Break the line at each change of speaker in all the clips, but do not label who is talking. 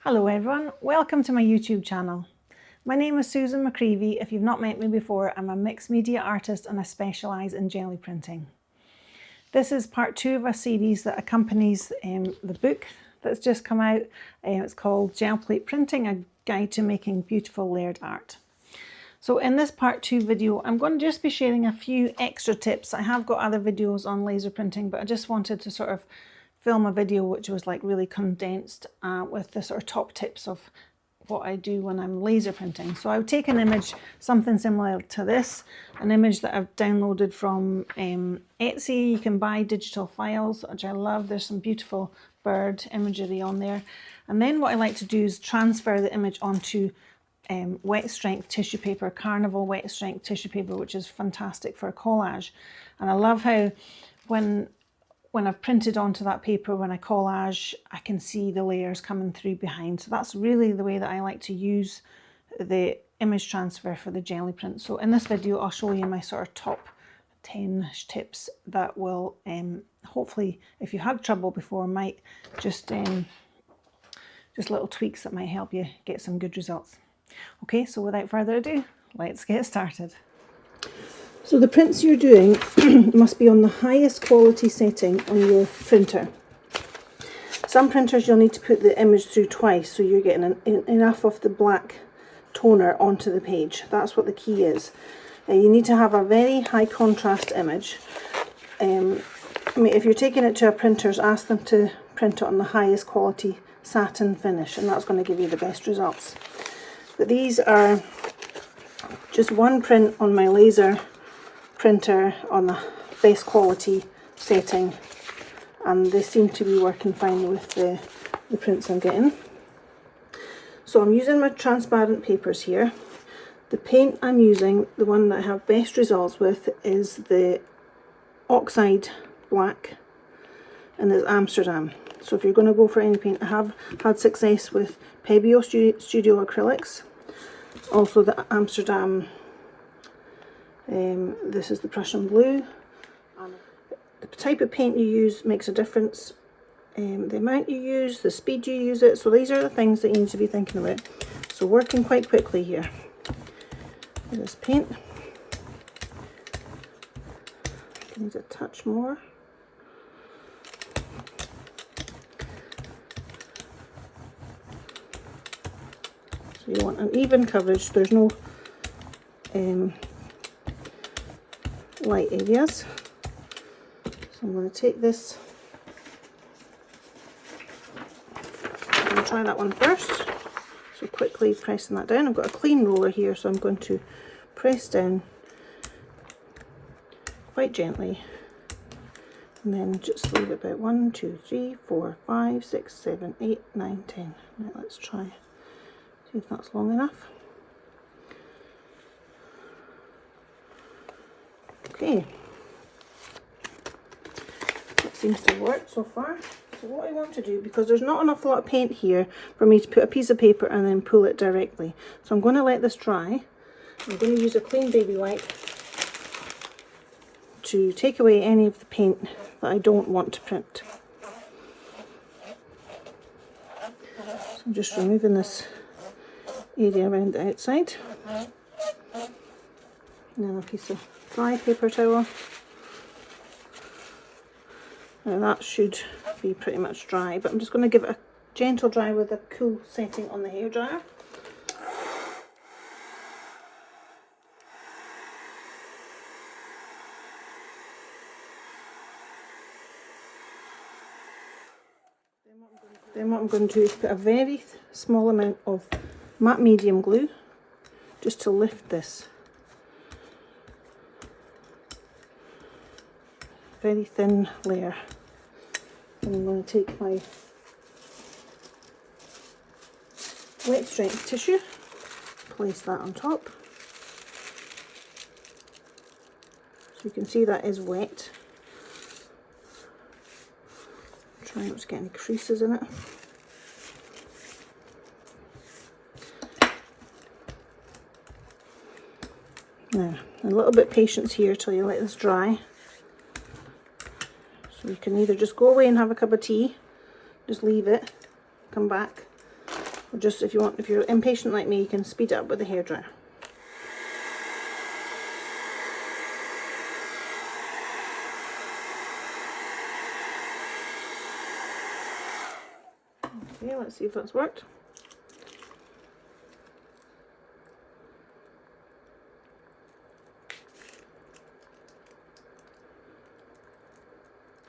Hello everyone, welcome to my YouTube channel. My name is Susan McCreevy. If you've not met me before, I'm a mixed media artist and I specialise in gelli printing. This is part 2 of a series that accompanies the book that's just come out. It's called Gelli Plate Printing, a guide to making beautiful layered art. So in this part 2 video, I'm going to just be sharing a few extra tips. I have got other videos on laser printing, but I just wanted to sort of film a video which was like really condensed with the sort of top tips of what I do when I'm laser printing. So I would take an image, something similar to this, an image that I've downloaded from Etsy. You can buy digital files, which I love. There's some beautiful bird imagery on there. And then what I like to do is transfer the image onto wet strength tissue paper, Carnival wet strength tissue paper, which is fantastic for a collage. And I love how when I've printed onto that paper, when I collage, I can see the layers coming through behind. So that's really the way that I like to use the image transfer for the gelli print. So in this video, I'll show you my sort of top 10 tips that will hopefully, if you had trouble before, might just little tweaks that might help you get some good results. Okay, so without further ado, let's get started. So the prints you're doing must be on the highest quality setting on your printer. Some printers you'll need to put the image through twice so you're getting enough of the black toner onto the page. That's what the key is. You need to have a very high contrast image. I mean, if you're taking it to a printer's, ask them to print it on the highest quality satin finish, and that's going to give you the best results. But these are just one print on my laser printer on the best quality setting, and they seem to be working fine with the prints I'm getting. So I'm using my transparent papers here. The paint I'm using, the one that I have best results with, is the Oxide Black, and there's Amsterdam. So if you're going to go for any paint, I have had success with Pebeo Studio Acrylics, also the Amsterdam. This is the Prussian Blue. The type of paint you use makes a difference. The amount you use, the speed you use it. So these are the things that you need to be thinking about. So working quite quickly here. This paint. I need a touch more. So you want an even coverage. There's no light areas. So I'm going to take this. I'm going to try that one first. So quickly pressing that down. I've got a clean roller here, so I'm going to press down quite gently, and then just leave it about 1, 2, 3, 4, 5, 6, 7, 8, 9, 10. Right, let's try. See if that's long enough. Okay, that seems to work so far. So what I want to do, because there's not an awful lot of paint here for me to put a piece of paper and then pull it directly, so I'm going to let this dry. I'm going to use a clean baby wipe to take away any of the paint that I don't want to print. So I'm just removing this area around the outside. And then a piece of dry paper towel. Now that should be pretty much dry, but I'm just going to give it a gentle dry with a cool setting on the hairdryer. Then what I'm going to do is put a very small amount of matte medium glue just to lift this. Very thin layer. And I'm going to take my wet strength tissue, place that on top. So you can see that is wet. Try not to get any creases in it. Now, a little bit of patience here till you let this dry. You can either just go away and have a cup of tea, just leave it, come back, Or just if you're impatient like me, you can speed it up with the hairdryer. Okay, let's see if that's worked.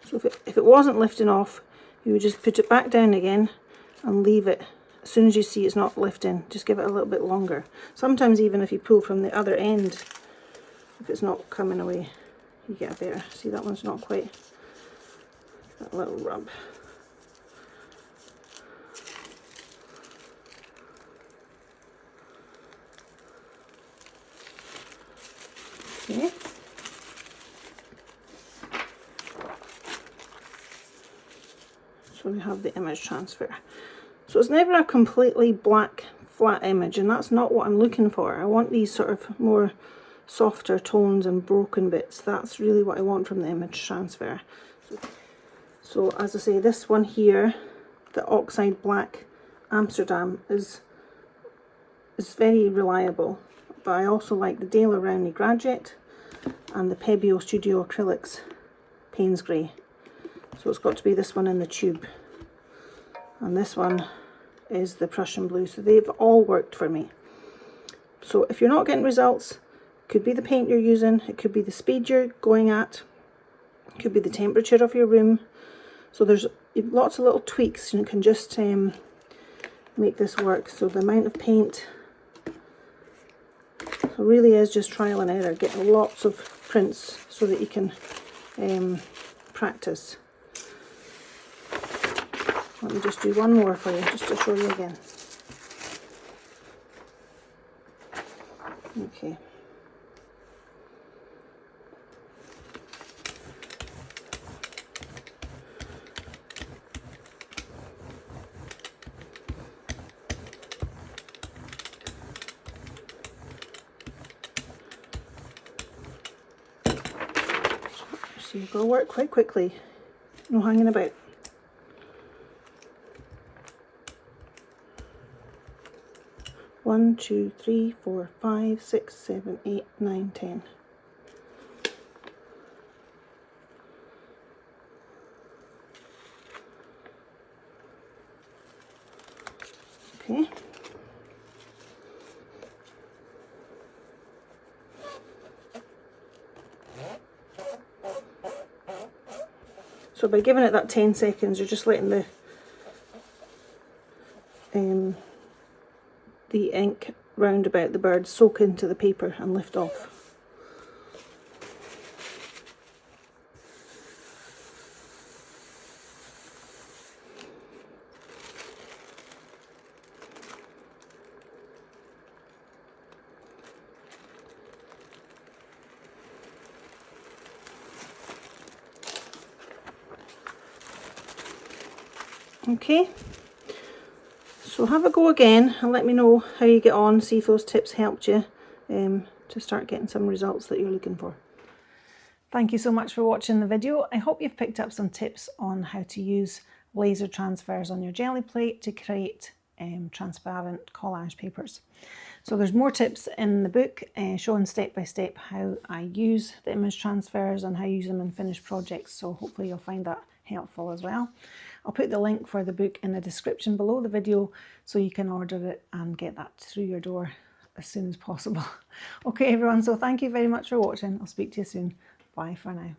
So if it wasn't lifting off, you would just put it back down again and leave it. As soon as you see it's not lifting, just give it a little bit longer. Sometimes even if you pull from the other end, if it's not coming away, you get a better. See, that one's not quite, that little rub. Okay. So we have the image transfer. So it's never a completely black flat image, and that's not what I'm looking for. I want these sort of more softer tones and broken bits. That's really what I want from the image transfer. So as I say, this one here, the Oxide Black Amsterdam, is very reliable, but I also like the Daler Rowney Graduate and the Pebeo Studio Acrylics Payne's Grey. So it's got to be this one in the tube, and this one is the Prussian Blue. So they've all worked for me. So if you're not getting results, it could be the paint you're using, it could be the speed you're going at, it could be the temperature of your room. So there's lots of little tweaks and you can just make this work. So the amount of paint, so really is just trial and error, getting lots of prints so that you can practice. Let me just do one more for you, just to show you again. Okay. So you've got to work quite quickly, no hanging about. One, 2, 3, 4, 5, 6, 7, 8, 9, 10. Okay. So by giving it that 10 seconds, you're just letting the ink round about the bird soak into the paper and lift off. Okay, so have a go again and let me know how you get on, see if those tips helped you to start getting some results that you're looking for. Thank you so much for watching the video. I hope you've picked up some tips on how to use laser transfers on your Gelli plate to create transparent collage papers. So there's more tips in the book showing step by step how I use the image transfers and how I use them in finished projects, so hopefully you'll find that helpful as well. I'll put the link for the book in the description below the video so you can order it and get that through your door as soon as possible. Okay everyone, so thank you very much for watching. I'll speak to you soon. Bye for now.